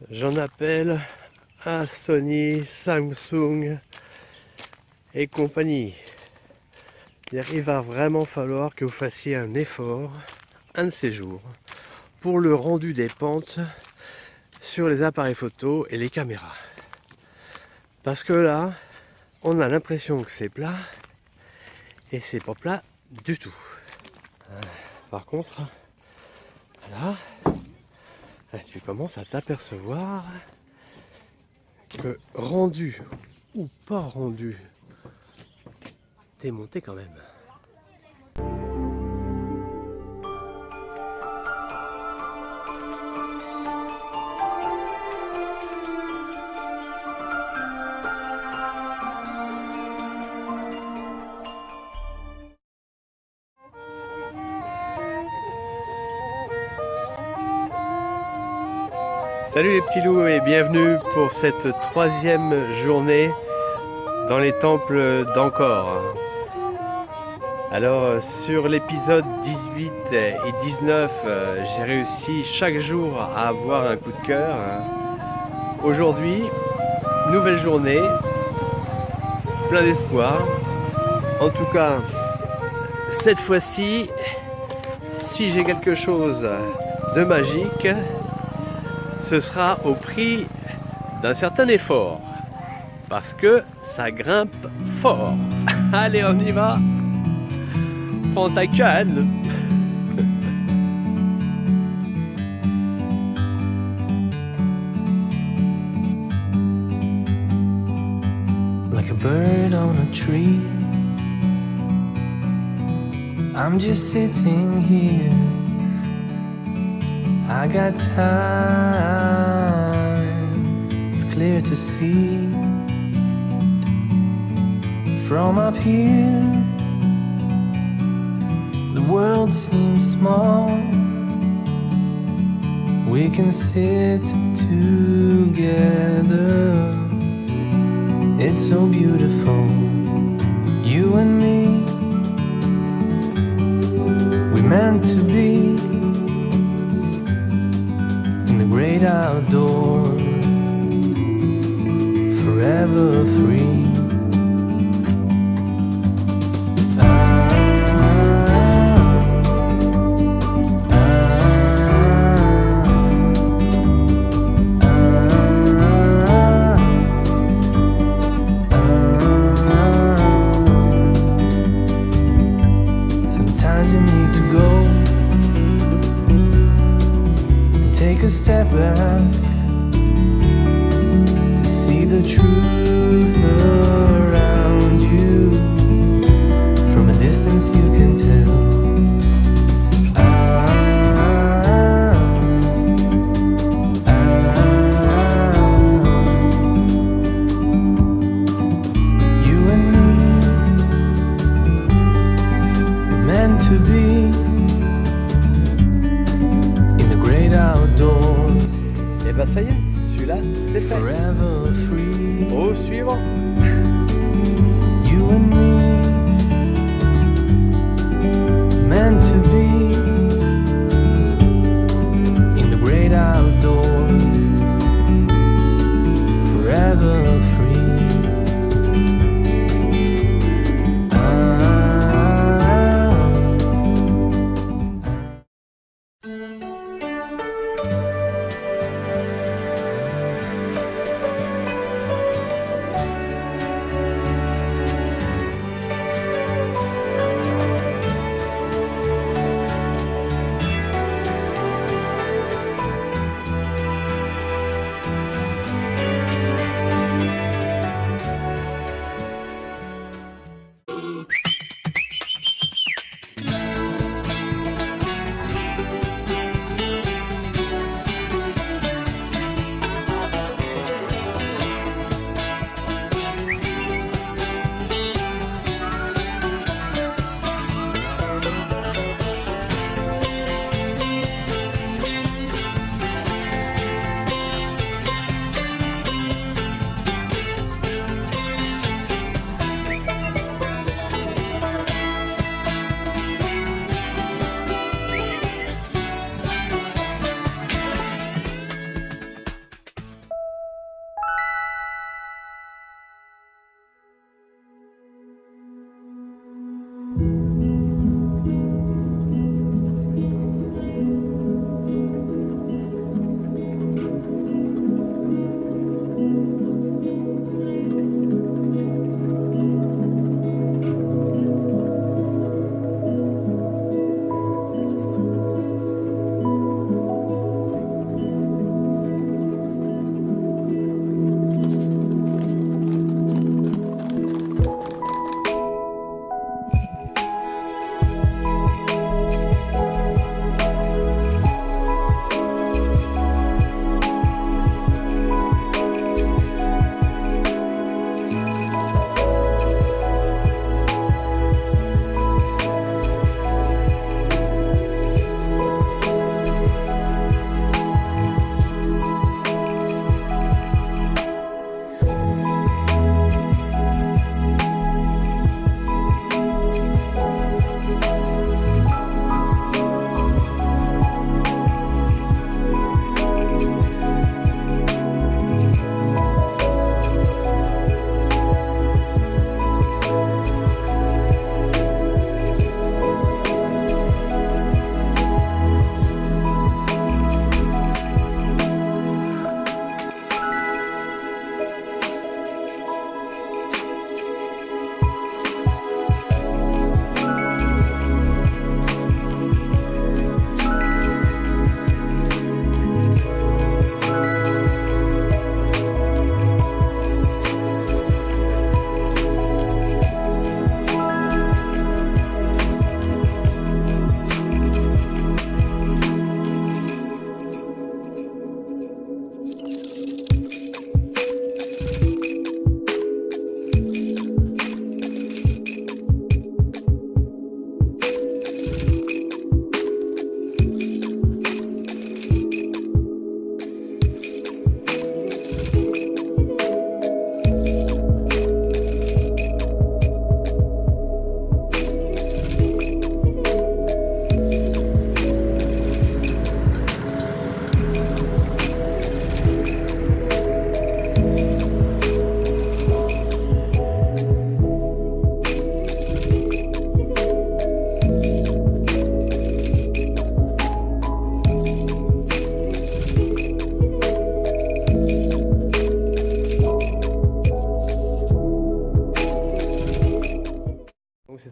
J'en appelle à Sony, Samsung et compagnie. Il va vraiment falloir que vous fassiez un effort, un de ces jours, pour le rendu des pentes sur les appareils photo et les caméras. Parce que là, on a l'impression que c'est plat et c'est pas plat du tout. Par contre, là, tu commences à t'apercevoir que rendu ou pas rendu, t'es monté quand même. Salut les petits loups et bienvenue pour cette troisième journée dans les temples d'Angkor. Alors sur l'épisode 18 et 19, j'ai réussi chaque jour à avoir un coup de cœur. Aujourd'hui, nouvelle journée, plein d'espoir. En tout cas, cette fois-ci, si j'ai quelque chose de magique, ce sera au prix d'un certain effort, parce que ça grimpe fort. Allez, on y va. Prends ta canne. Like a bird on a tree, I'm just sitting here. I got time, it's clear to see. From up here, the world seems small. We can sit together. It's so beautiful, you and me. We meant to be in the great outdoors, forever free. Sometimes you need to go and take a step back to see the truth around you. From a distance you can tell. You and me were meant to be in the great outdoors. Et bah ça y est, celui-là c'est fait. Forever free. Au suivant. You and me, meant to be in the great outdoors, forever free.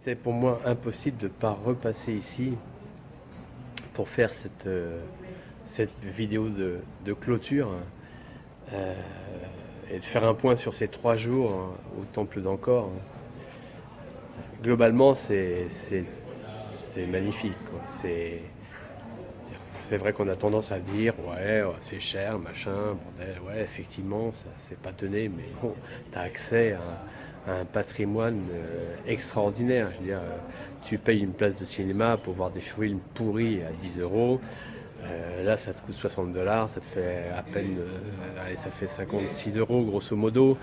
C'était pour moi impossible de ne pas repasser ici pour faire cette vidéo de clôture et de faire un point sur ces 3 jours au temple d'Angkor. Globalement, c'est magnifique, quoi. C'est vrai qu'on a tendance à dire ouais, c'est cher, machin, bordel, ouais, effectivement, ça c'est pas donné, mais bon, tu as accès à un patrimoine extraordinaire. Je veux dire, tu payes une place de cinéma pour voir des films pourris à 10 euros. Là, ça te coûte 60 $, ça te fait à peine, allez, ça fait 56 € grosso modo,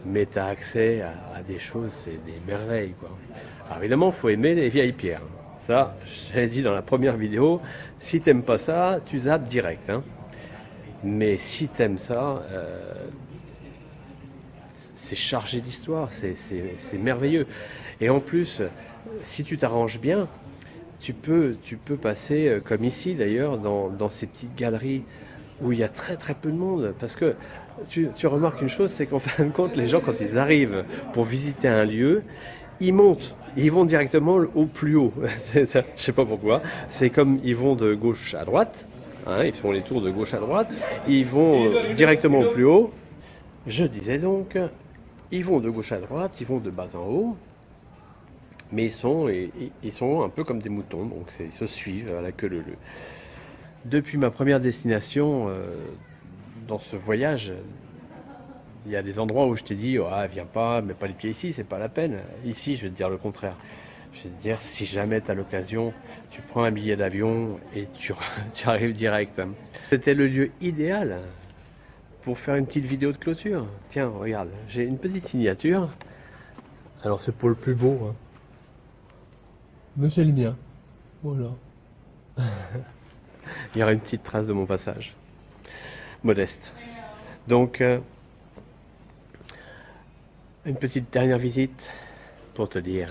mais tu as accès à des choses, c'est des merveilles, quoi. Alors évidemment, il faut aimer les vieilles pierres. Ça, j'avais dit dans la première vidéo, si t'aimes pas ça, tu zappes direct, hein. Mais si t'aimes ça, c'est chargé d'histoire, c'est merveilleux. Et en plus, si tu t'arranges bien, tu peux passer, comme ici d'ailleurs, dans ces petites galeries où il y a très très peu de monde. Parce que tu remarques une chose, c'est qu'en fin de compte, les gens, quand ils arrivent pour visiter un lieu, ils montent. Ils vont directement au plus haut. Je sais pas pourquoi. C'est comme ils vont de gauche à droite. Hein, ils font les tours de gauche à droite. Ils vont directement au plus haut. Je disais donc, ils vont de gauche à droite, ils vont de bas en haut. Mais ils sont un peu comme des moutons, donc ils se suivent à la queue leu leu. Depuis ma première destination, dans ce voyage, il y a des endroits où je t'ai dit, oh, viens pas, mets pas les pieds ici, c'est pas la peine. Ici, je vais te dire le contraire. Je vais te dire, si jamais tu as l'occasion, tu prends un billet d'avion et tu arrives direct. C'était le lieu idéal pour faire une petite vidéo de clôture. Tiens, regarde, j'ai une petite signature. Alors c'est pour le plus beau, hein. Mais c'est le mien. Voilà. Il y aura une petite trace de mon passage. Modeste. Donc, une petite dernière visite pour te dire